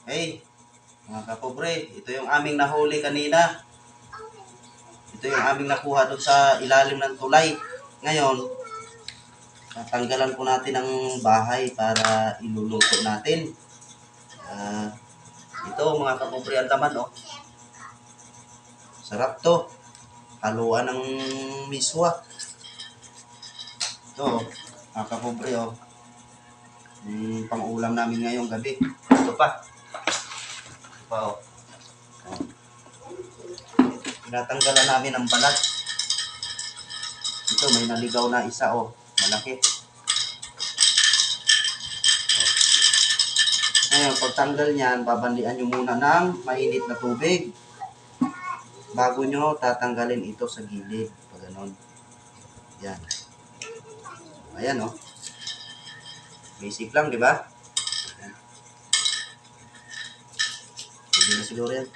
Hey, mga kapobre, ito yung aming nahuli kanina. Ito yung aming nakuha doon sa ilalim ng tulay. Ngayon, tatanggalan po natin ang bahay para iluluto natin. Ito mga kapobre, ang laman oh. Sarap to. Haluan ng miswa. Ito, mga kapobre oh. Pang-ulam namin ngayong gabi. Ito pa. Ito pa oh. Tinatanggalan namin ang balat. Ito, may naligaw na isa oh. Malaki. Ngayon, pagtanggal niyan, babandian nyo muna ng mainit na tubig. Bago nyo tatanggalin ito sa gilid. Pag ganon. Yan. Ayan oh. Basic lang, di ba? Hindi na siguro yan.